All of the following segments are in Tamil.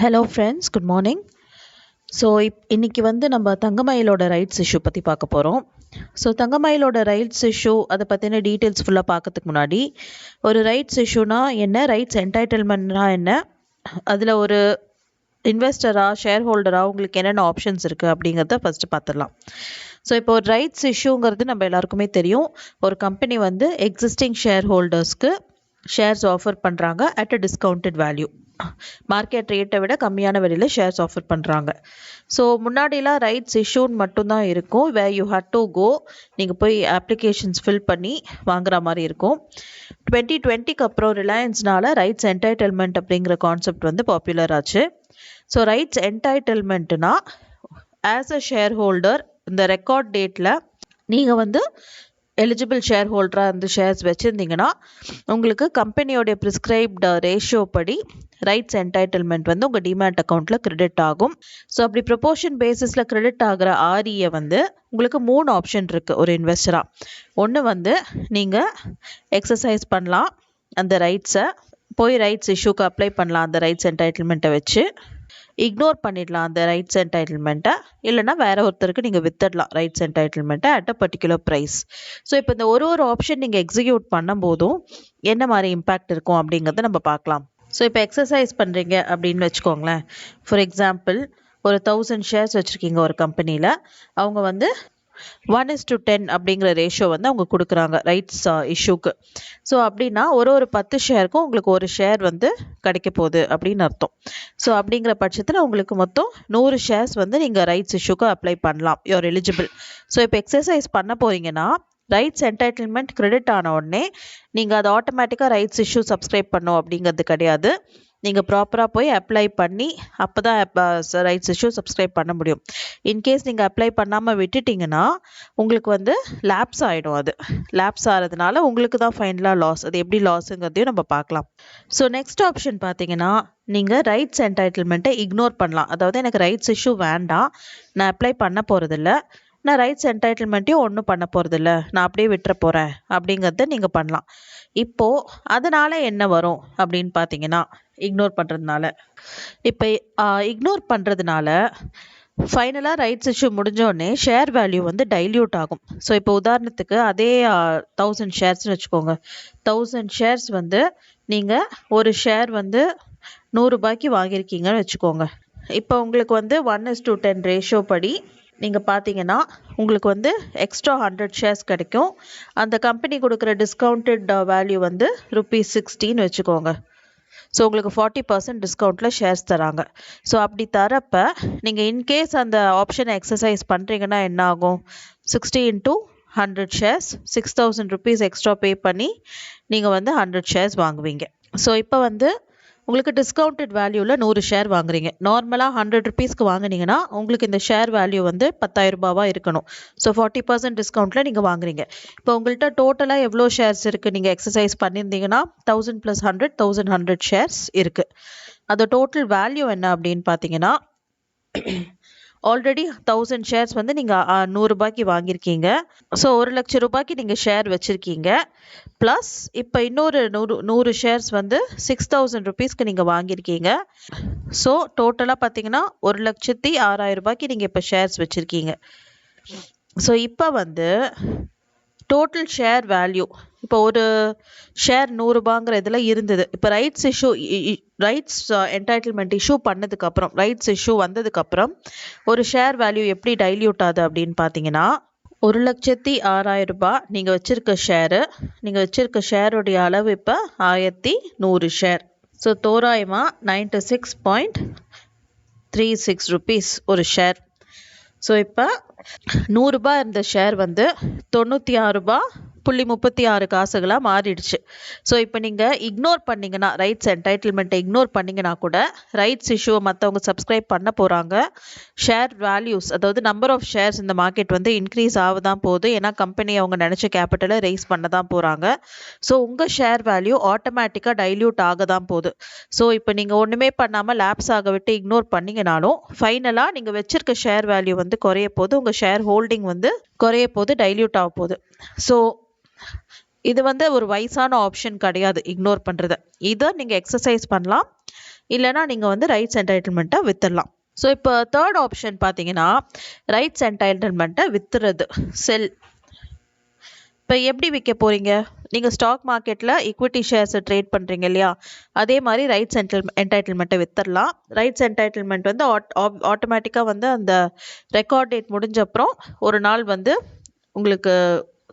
Hello friends, good morning. So இன்னைக்கு நம்ம தங்கமயிலோட ரைட்ஸ் இஷ்யூ பற்றி பார்க்க போகிறோம். ஸோ தங்கமயிலோட ரைட்ஸ் இஷ்யூ அதை பற்றின டீட்டெயில்ஸ் ஃபுல்லாக பார்க்கறதுக்கு முன்னாடி, ஒரு ரைட்ஸ் இஷ்யூனா என்ன, ரைட்ஸ் என்டைட்டில்மெண்ட்னா என்ன, அதில் ஒரு இன்வெஸ்டராக ஷேர் ஹோல்டராக உங்களுக்கு என்னென்ன ஆப்ஷன்ஸ் இருக்குது அப்படிங்கிறத ஃபஸ்ட்டு பார்த்துடலாம். ஸோ இப்போ ஒரு ரைட்ஸ் இஷ்யூங்கிறது நம்ம எல்லாருக்குமே தெரியும். ஒரு கம்பெனி எக்ஸிஸ்டிங் ஷேர் ஹோல்டர்ஸ்க்கு ஷேர்ஸ் ஆஃபர் பண்ணுறாங்க at a discounted value. Market ரேட்டை விட கம்மியான விலையில் ஷேர்ஸ் ஆஃபர் பண்ணுறாங்க. ஸோ முன்னாடிலாம் ரைட்ஸ் இஷ்யூன்னு மட்டும்தான் இருக்கும். Where you had to go, நீங்கள் போய் அப்ளிகேஷன்ஸ் ஃபில் பண்ணி வாங்குற மாதிரி இருக்கும். 2020க்கு அப்புறம் ரிலையன்ஸ்னால ரைட்ஸ் என்டைட்டில்மெண்ட் அப்படிங்கிற கான்செப்ட் பாப்புலர் ஆச்சு. ஸோ ரைட்ஸ் என்டைட்டில்மெண்ட்னா, ஆஸ் அ ஷேர் ஹோல்டர் இந்த ரெக்கார்ட் டேட்டில் நீங்கள் எலிஜிபிள் ஷேர் ஹோல்டராக இருந்து ஷேர்ஸ் வச்சுருந்தீங்கன்னா உங்களுக்கு கம்பெனியோடைய ப்ரிஸ்கிரைப்டு ரேஷியோ படி ரைட்ஸ் என்டைட்டில்மெண்ட் உங்கள் டிமேட் அக்கௌண்ட்டில் கிரெடிட் ஆகும். ஸோ அப்படி ப்ரொபோர்ஷன் பேசிஸில் கிரெடிட் ஆகிற ஆரியை உங்களுக்கு 3 ஆப்ஷன் இருக்குது ஒரு இன்வெஸ்டராக. ஒன்று நீங்கள் எக்ஸசைஸ் பண்ணலாம், அந்த ரைட்ஸை போய் ரைட்ஸ் இஷ்யூக்கு அப்ளை பண்ணலாம், அந்த ரைட்ஸ் என்டைட்டில்மெண்ட்டை வச்சு இக்னோர் பண்ணிடலாம் அந்த ரைட்ஸ் என்டைட்டில்மெண்ட்டை. இல்லைனா வேற ஒருத்தருக்கு நீங்கள் வித்துடலாம் ரைட்ஸ் என்டைட்டில்மெண்ட்டை at a particular price. So இப்போ இந்த ஒரு ஆப்ஷன் நீங்கள் எக்ஸிக்யூட் பண்ணும்போதும் என்ன மாதிரி இம்பேக்ட் இருக்கும் அப்படிங்கிறத நம்ம பார்க்கலாம். ஸோ இப்போ எக்ஸசைஸ் பண்ணுறீங்க அப்படின்னு வச்சுக்கோங்களேன். ஃபார் எக்ஸாம்பிள், ஒரு 1000 ஷேர்ஸ் வச்சுருக்கீங்க ஒரு கம்பெனியில். அவங்க 1:10 அப்படிங்கிற ரேஷியோ அவங்க கொடுக்குறாங்க ரைட்ஸ் இஷ்யூக்கு. ஸோ அப்படின்னா ஒரு 10 ஷேருக்கும் உங்களுக்கு ஒரு ஷேர் கிடைக்க போகுது அப்படின்னு அர்த்தம். ஸோ அப்படிங்கிற பட்சத்தில் உங்களுக்கு மொத்தம் 100 ஷேர்ஸ் நீங்கள் ரைட்ஸ் இஷ்யூக்கு அப்ளை பண்ணலாம். You are eligible. ஸோ இப்போ எக்ஸசைஸ் பண்ண போகிறீங்கன்னா ரைட்ஸ் என்டைட்டில்மெண்ட் கிரெடிட் ஆன உடனே நீங்கள் அதை ஆட்டோமேட்டிக்காக ரைட்ஸ் இஷ்யூ சப்ஸ்கிரைப் பண்ணோம் அப்படிங்கிறது கிடையாது. நீங்கள் ப்ராப்பராக போய் அப்ளை பண்ணி அப்போ தான் ரைட்ஸ் இஷ்யூ சப்ஸ்கிரைப் பண்ண முடியும். இன்கேஸ் நீங்கள் அப்ளை பண்ணாமல் விட்டுட்டிங்கன்னா உங்களுக்கு லேப்ஸ் ஆகிடும். அது லேப்ஸ் ஆகிறதுனால உங்களுக்கு தான் ஃபைனலாக லாஸ். அது எப்படி லாஸுங்கிறதையும் நம்ம பார்க்கலாம். ஸோ நெக்ஸ்ட் ஆப்ஷன் பார்த்தீங்கன்னா, நீங்கள் ரைட்ஸ் என்டைட்டில்மெண்ட்டை இக்னோர் பண்ணலாம். அதாவது எனக்கு ரைட்ஸ் இஷ்யூ வேண்டாம், நான் அப்ளை பண்ண போகிறதில்ல, நான் ரைட்ஸ் என்டைட்டில்மெண்ட்டையும் ஒன்றும் பண்ண போகிறதில்ல, நான் அப்படியே விட்டுற போகிறேன் அப்படிங்கிறத நீங்கள் பண்ணலாம். இப்போது அதனால் என்ன வரும் அப்படின்னு பார்த்தீங்கன்னா, இக்னோர் பண்ணுறதுனால, இப்போ இக்னோர் பண்ணுறதுனால ஃபைனலாக ரைட்ஸ் இஷ்யூ முடிஞ்சோடனே ஷேர் வேல்யூ டைல்யூட் ஆகும். ஸோ இப்போ உதாரணத்துக்கு அதே 1000 ஷேர்ஸ்னு வச்சுக்கோங்க. 1000 ஷேர்ஸ் நீங்கள் ஒரு ஷேர் 100 ரூபாய்க்கு வாங்கியிருக்கீங்கன்னு வச்சுக்கோங்க. இப்போ உங்களுக்கு 1:10 ரேஷியோ படி நீங்கள் பார்த்தீங்கன்னா உங்களுக்கு எக்ஸ்ட்ரா 100 ஷேர்ஸ் கிடைக்கும். அந்த கம்பெனி கொடுக்குற டிஸ்கவுண்டட் வேல்யூ ₹60ன்னு வச்சுக்கோங்க. ஸோ உங்களுக்கு 40% டிஸ்கவுண்ட்டில் ஷேர்ஸ் தராங்க. ஸோ அப்படி தரப்போ நீங்கள் இன்கேஸ் அந்த ஆப்ஷனை எக்ஸசைஸ் பண்ணுறீங்கன்னா என்ன ஆகும்? 60 × 100 ஷேர்ஸ், 6000 rupees எக்ஸ்ட்ரா பே பண்ணி நீங்கள் 100 ஷேர்ஸ் வாங்குவீங்க. ஸோ இப்போ உங்களுக்கு டிஸ்கவுண்டட் வேல்யூவில் 100 ஷேர் வாங்குறீங்க. நார்மலாக 100 rupeesக்கு வாங்கினீங்கன்னா உங்களுக்கு இந்த ஷேர் வேல்யூ 10,000 ரூபாவாக இருக்கணும். ஸோ 40% டிஸ்கவுண்ட்டில் நீங்கள் வாங்குறீங்க. இப்போ உங்கள்கிட்ட டோட்டலாக எவ்வளோ ஷேர்ஸ் இருக்குது? நீங்கள் எக்ஸசைஸ் பண்ணியிருந்தீங்கன்னா 1000 + 100 1100 ஷேர்ஸ் இருக்குது. அது டோட்டல் வேல்யூ என்ன அப்படின்னு பார்த்தீங்கன்னா, ஆல்ரெடி 1000 ஷேர்ஸ் நீங்கள் 100 ரூபாய்க்கு வாங்கியிருக்கீங்க. ஸோ 1 லட்சம் ரூபாய்க்கு நீங்கள் ஷேர் வச்சுருக்கீங்க. ப்ளஸ் இப்போ இன்னொரு 100 ஷேர்ஸ் 6000 rupeesக்கு நீங்கள் வாங்கியிருக்கீங்க. ஸோ டோட்டலாக பார்த்தீங்கன்னா 1,06,000 ரூபாய்க்கு நீங்கள் இப்போ ஷேர்ஸ் வச்சுருக்கீங்க. ஸோ இப்போ டோட்டல் ஷேர் வேல்யூ, இப்போ ஒரு ஷேர் 100 ரூபாங்கிற இதில் இருந்தது. இப்போ ரைட்ஸ் என்டைட்டில்மெண்ட் இஷ்யூ பண்ணதுக்கப்புறம், ரைட்ஸ் இஷ்யூ வந்ததுக்கப்புறம் ஒரு ஷேர் வேல்யூ எப்படி டைல்யூட் ஆகுது அப்படின்னு பார்த்தீங்கன்னா, 1,06,000 ரூபாய் நீங்கள் வச்சுருக்க ஷேருடைய அளவு இப்போ 1100 ஷேர். ஸோ தோராயமாக 96.36 rupees ஒரு ஷேர். ஸோ இப்போ 100 ரூபாய் இருந்த ஷேர் 96.36 காசுகளாக மாறிடுச்சு. ஸோ இப்போ நீங்கள் இக்னோர் பண்ணிங்கன்னா, ரைட்ஸ் என்டைட்டில்மெண்ட்டை இக்னோர் பண்ணிங்கன்னா கூட ரைட்ஸ் இஷ்யூவை மற்றவங்க சப்ஸ்கிரைப் பண்ண போகிறாங்க. ஷேர் வேல்யூஸ், அதாவது நம்பர் ஆஃப் ஷேர்ஸ் இந்த மார்க்கெட் இன்க்ரீஸ் ஆக தான் போகுது. ஏன்னா கம்பெனி அவங்க நினச்ச கேபிட்டலை ரைஸ் பண்ண தான் போகிறாங்க. ஸோ உங்கள் ஷேர் வேல்யூ ஆட்டோமேட்டிக்காக டைல்யூட் ஆக தான் போகுது. ஸோ இப்போ நீங்கள் ஒன்றுமே பண்ணாமல் லேப்ஸ் ஆக விட்டு இக்னோர் பண்ணிங்கனாலும் ஃபைனலாக நீங்கள் வச்சிருக்க ஷேர் வேல்யூ குறைய போகுது. உங்கள் ஷேர் ஹோல்டிங் குறைய போகுது, டைல்யூட் ஆக போகுது. ஸோ இது ஒரு வைஸான ஆப்ஷன் கிடையாது இக்னோர் பண்ணுறது. இதை நீங்கள் எக்ஸசைஸ் பண்ணலாம். இல்லைனா நீங்கள் வந்து ரைட்ஸ் என்டைட்டில்மெண்ட்டை வித்துடலாம். ஸோ இப்போ தேர்ட் ஆப்ஷன் பார்த்தீங்கன்னா ரைட்ஸ் என்டைட்டில்மெண்ட்டை வித்துறது, செல். இப்போ எப்படி விற்க போகிறீங்க? நீங்கள் ஸ்டாக் மார்க்கெட்டில் ஈக்விட்டி ஷேர்ஸை ட்ரேட் பண்ணுறீங்க இல்லையா, அதே மாதிரி ரைட்ஸ் என்டைட்டில்மெண்ட்டை வித்துடலாம். ரைட்ஸ் என்டைட்டில்மெண்ட் வந்து ஆட்டோமேட்டிக்காக வந்து அந்த ரெக்கார்ட் டேட் முடிஞ்ச அப்புறம் ஒரு நாள் வந்து உங்களுக்கு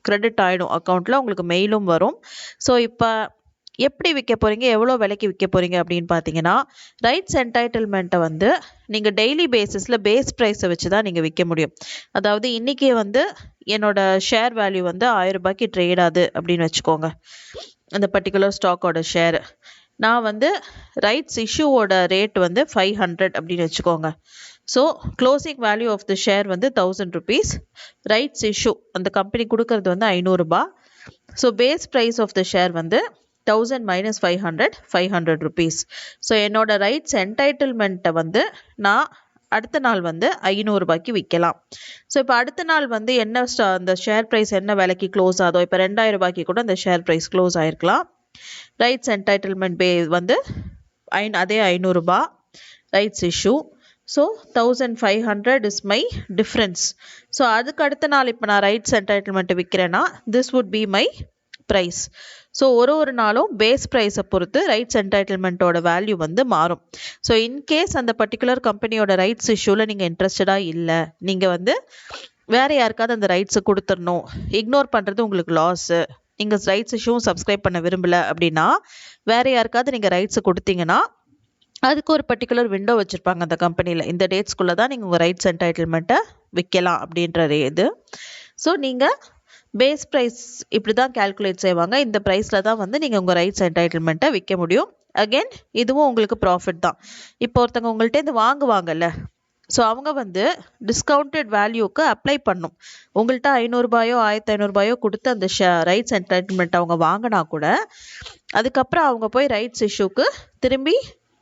கிரெடிட் ஆகிடும் அக்கௌண்ட்டில், உங்களுக்கு மெயிலும் வரும். ஸோ இப்போ எப்படி விற்க போகிறீங்க, எவ்வளோ விலைக்கு விற்க போகிறீங்க அப்படின்னு பார்த்தீங்கன்னா ரைட்ஸ் என்டைட்டில்மெண்ட்டை வந்து நீங்கள் டெய்லி பேசிஸில் பேஸ் ப்ரைஸை வச்சு தான் நீங்கள் விற்க முடியும். அதாவது இன்றைக்கே வந்து என்னோட ஷேர் வேல்யூ வந்து 1000 ரூபாய்க்கு ட்ரேட் ஆகுது அப்படின்னு வச்சுக்கோங்க, அந்த பர்டிகுலர் ஸ்டாக்கோட ஷேர். நான் வந்து ரைட்ஸ் இஷ்யூவோட ரேட் வந்து 500 அப்படின்னு வச்சுக்கோங்க. So closing value of the share வந்து 1000 rupees, ரைட்ஸ் இஷ்யூ அந்த கம்பெனி கொடுக்கறது வந்து 500 ரூபாய். So face price of the share வந்து 1000 minus 500 rupees. ஸோ என்னோட ரைட்ஸ் என்டைட்டில்மெண்ட்டை வந்து நான் அடுத்த நாள் வந்து 500 ரூபாய்க்கு விற்கலாம். ஸோ இப்போ அடுத்த நாள் வந்து என்ன அந்த ஷேர் ப்ரைஸ் என்ன விலைக்கு க்ளோஸ் ஆகுதோ, இப்போ 2000 ரூபாய்க்கு கூட அந்த ஷேர் ப்ரைஸ் க்ளோஸ் ஆகிருக்கலாம். ரைட்ஸ் என்டைட்டில்மெண்ட் வந்து அதே 500 ரூபாய் rights issue. So 1500 is my difference. So அதுக்கு அடுத்த நாள் இப்போ நான் ரைட்ஸ் என்டைட்டில்மெண்ட்டை விற்கிறேன்னா this would be my price. So ஒரு நாளும் பேஸ் ப்ரைஸை பொறுத்து ரைட்ஸ் என்டைட்டில்மெண்ட்டோட வேல்யூ வந்து மாறும். ஸோ இன்கேஸ் அந்த பர்டிகுலர் கம்பெனியோட ரைட்ஸ் இஷ்யூவில் நீங்கள் இன்ட்ரெஸ்டடாக இல்லை, நீங்கள் வந்து வேறு யாருக்காவது அந்த ரைட்ஸை கொடுத்துடணும், இக்னோர் பண்ணுறது உங்களுக்கு லாஸு, நீங்கள் ரைட்ஸ் இஷ்யூவும் சப்ஸ்கிரைப் பண்ண விரும்பலை அப்படின்னா வேறு யாருக்காவது நீங்கள் ரைட்ஸை கொடுத்தீங்கன்னா அதுக்கு ஒரு பர்டிகுலர் விண்டோ வச்சுருப்பாங்க அந்த கம்பெனியில், இந்த டேட்ஸ்குள்ளே தான் நீங்கள் உங்கள் ரைட்ஸ் என்டைட்டில்மெண்ட்டை விற்கலாம் அப்படின்ற இது. ஸோ நீங்கள் பேஸ் ப்ரைஸ் இப்படி தான் கேல்குலேட் செய்வாங்க, இந்த ப்ரைஸில் தான் வந்து நீங்கள் உங்கள் ரைட்ஸ் என்டைட்டில்மெண்ட்டை விற்க முடியும். அகெயின் இதுவும் உங்களுக்கு ப்ராஃபிட் தான். இப்போ ஒருத்தவங்க உங்கள்கிட்ட இது வாங்குவாங்கல்ல, ஸோ அவங்க வந்து டிஸ்கவுண்டட் வேல்யூக்கு அப்ளை பண்ணும். உங்கள்கிட்ட 500 ரூபாயோ 1500 ரூபாயோ கொடுத்து அந்த ரைட்ஸ் என்டைட்டில்மெண்ட் அவங்க வாங்கினா கூட அதுக்கப்புறம் அவங்க போய் ரைட்ஸ் இஷ்யூக்கு திரும்பி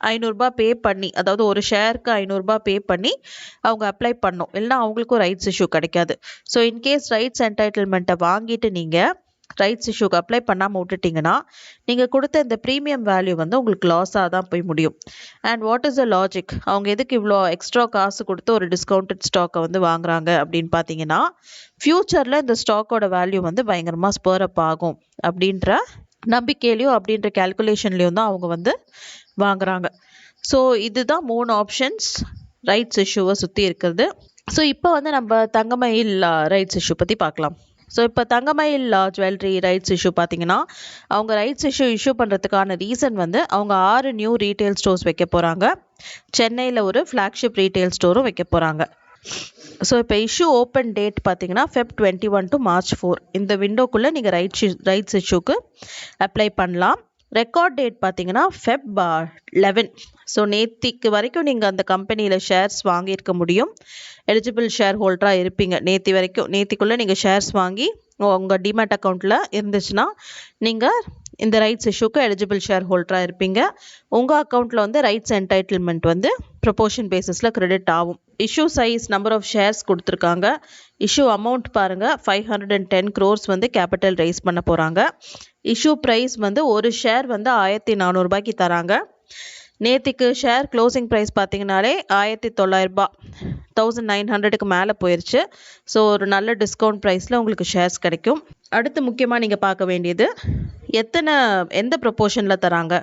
500 ரூபாய் பே பண்ணி, அதாவது ஒரு ஷேருக்கு 500 ரூபாய் பே பண்ணி அவங்க அப்ளை பண்ணும், இல்லைனா அவங்களுக்கும் ரைட்ஸ் இஷ்யூ கிடைக்காது. ஸோ இன்கேஸ் ரைட்ஸ் என்டைட்டில்மெண்ட்டை வாங்கிட்டு நீங்கள் ரைட்ஸ் இஷ்யூக்கு அப்ளை பண்ணாமல் விட்டுட்டிங்கன்னா நீங்கள் கொடுத்த இந்த ப்ரீமியம் வேல்யூ வந்து உங்களுக்கு லாஸாக தான் போய் முடியும். And what is the logic, அவங்க எதுக்கு இவ்வளோ எக்ஸ்ட்ரா காசு கொடுத்து ஒரு டிஸ்கவுண்டட் ஸ்டாக்கை வந்து வாங்குறாங்க அப்படின்னு பார்த்தீங்கன்னா ஃப்யூச்சரில் இந்த ஸ்டாக்கோட வேல்யூ வந்து பயங்கரமாக ஸ்பர் அப் ஆகும் அப்படின்ற நம்பிக்கையிலையும் அப்படின்ற கேல்குலேஷன்லேயும் தான் அவங்க வந்து வாங்குறாங்க. ஸோ இதுதான் 3 ஆப்ஷன்ஸ் ரைட்ஸ் இஷ்யூவை சுற்றி இருக்கிறது. ஸோ இப்போ வந்து நம்ம தங்கமயில் ரைட்ஸ் இஷ்யூ பற்றி பார்க்கலாம். ஸோ இப்போ தங்கமயில் ஜுவல்லரி ரைட்ஸ் இஷ்யூ பார்த்தீங்கன்னா அவங்க ரைட்ஸ் இஷ்யூ பண்ணுறதுக்கான ரீசன் வந்து அவங்க 6 நியூ ரீட்டைல் ஸ்டோர்ஸ் வைக்க போகிறாங்க, சென்னையில் ஒரு ஃப்ளாக்ஷிப் ரீட்டைல் ஸ்டோரும் வைக்க போகிறாங்க. ஸோ இப்போ இஷ்யூ ஓப்பன் டேட் பார்த்தீங்கன்னா Feb 21 to March 4, இந்த விண்டோக்குள்ளே நீங்கள் ரைட்ஸ் இஷ்யூக்கு அப்ளை பண்ணலாம். ரெக்கார்ட் டேட் பார்த்தீங்கன்னா Feb 11. ஸோ நேத்திக்கு வரைக்கும் நீங்கள் அந்த கம்பெனியில் ஷேர்ஸ் வாங்கியிருக்க முடியும், எலிஜிபிள் ஷேர் ஹோல்டராக இருப்பீங்க. நேத்திக்குள்ளே நீங்கள் ஷேர்ஸ் வாங்கி உங்கள் டிமேட் அக்கௌண்ட்டில் இருந்துச்சுன்னா நீங்கள் இந்த ரைட்ஸ் இஷ்யூக்கு எலிஜிபிள் ஷேர் ஹோல்டராக இருப்பீங்க. உங்கள் அக்கௌண்ட்டில் வந்து ரைட்ஸ் என்டைட்டில்மெண்ட் வந்து ப்ரொபோர்ஷன் பேசிஸில் கிரெடிட் ஆகும். Issue size number of shares கொடுத்துருக்காங்க. இஷ்யூ அமௌண்ட் பாருங்கள் 510 crores வந்து கேபிட்டல் ரைஸ் பண்ண போகிறாங்க. இஷ்யூ ப்ரைஸ் வந்து ஒரு ஷேர் வந்து 1400 ரூபாய்க்கு தராங்க. நேற்றுக்கு ஷேர் க்ளோசிங் ப்ரைஸ் பார்த்தீங்கனாலே 1900 ரூபாய், 1900க்கு மேலே போயிடுச்சு. ஸோ ஒரு நல்ல டிஸ்கவுண்ட் ப்ரைஸில் உங்களுக்கு ஷேர்ஸ் கிடைக்கும். அடுத்து முக்கியமாக நீங்கள் பார்க்க வேண்டியது எந்த ப்ரொப்போர்ஷனில் தராங்க.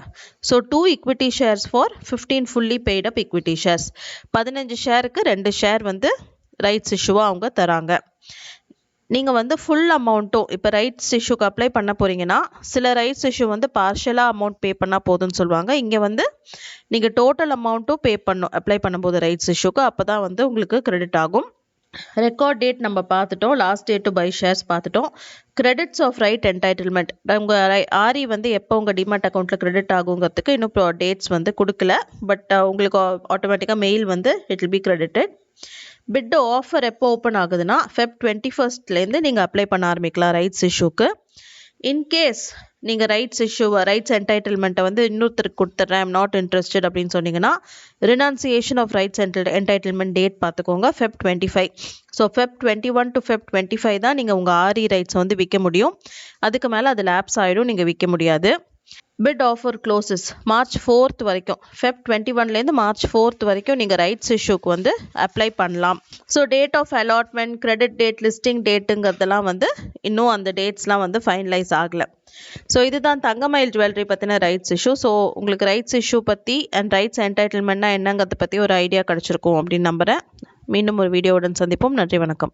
So 2 equity shares for 15 fully paid up equity shares, 15 ஷேருக்கு 2 share வந்து ரைட்ஸ் இஷ்யூவாக அவங்க தராங்க. நீங்கள் வந்து ஃபுல் அமௌண்ட்டும் இப்போ ரைட்ஸ் இஷ்யூக்கு அப்ளை பண்ண போகிறீங்கன்னா சில ரைட்ஸ் இஷ்யூ வந்து பார்ஷலாக அமௌண்ட் பே பண்ணால் போதும்னு சொல்லுவாங்க. இங்கே வந்து நீங்கள் டோட்டல் அமௌண்ட்டும் பே பண்ணணும் அப்ளை பண்ணும்போது ரைட்ஸ் இஷ்யூக்கு, அப்போ தான் வந்து உங்களுக்கு கிரெடிட் ஆகும். ரெக்கார்ட் டேட் நம்ம பார்த்துட்டோம், last date to buy shares பார்த்துட்டோம். கிரெடிட்ஸ் ஆஃப் ரைட் என்டைட்டில்மெண்ட் உங்கள் ஆரி வந்து எப்போ உங்கள் டிமேட் அக்கௌண்ட்டில் கிரெடிட் ஆகுங்கிறதுக்கு இன்னும் டேட்ஸ் வந்து கொடுக்கல, பட் உங்களுக்கு ஆட்டோமேட்டிக்காக மெயில் வந்து it will be credited. Bid offer எப்போ ஓப்பன் ஆகுதுன்னா Feb 21 நீங்கள் அப்ளை பண்ண ஆரம்பிக்கலாம் ரைட்ஸ் இஷ்யூக்கு. இன்கேஸ் நீங்கள் ரைட்ஸ் என்டைட்டில்மெண்ட்டை வந்து இன்னொருத்தருக்கு கொடுத்துட்றேன், ஐம் நாட் இன்ட்ரெஸ்டட் அப்படின்னு சொன்னீங்கன்னா renunciation of rights entitlement date பார்த்துக்கோங்க Feb 25. So Feb 21 to Feb 25 தான் நீங்கள் உங்கள் ஆரி ரைட்ஸ் வந்து விற்க முடியும். அதுக்கு மேலே அது லேப்ஸ் ஆகிடும், நீங்கள் விற்க முடியாது. Bit offer closes March 4th வரைக்கும், ஃபெப் 21லேருந்து மார்ச் 4th வரைக்கும் நீங்கள் ரைட்ஸ் இஷ்யூக்கு வந்து அப்ளை பண்ணலாம். So date of allotment, credit date, listing டேட்டுங்கிறதெல்லாம் வந்து இன்னும் அந்த டேட்ஸ்லாம் வந்து ஃபைனலைஸ் ஆகலை. ஸோ இதுதான் தங்கமயில் ஜுவல்லரி பற்றின ரைட்ஸ் இஷ்யூ. ஸோ உங்களுக்கு ரைட்ஸ் இஷ்யூ பற்றி அண்ட் ரைட்ஸ் என்டைட்டில்மெண்ட்னா என்னங்கிறத பற்றி ஒரு ஐடியா கிடச்சிருக்கும் அப்படின்னு நம்புகிறேன். மீண்டும் ஒரு வீடியோவுடன் சந்திப்போம். நன்றி, வணக்கம்.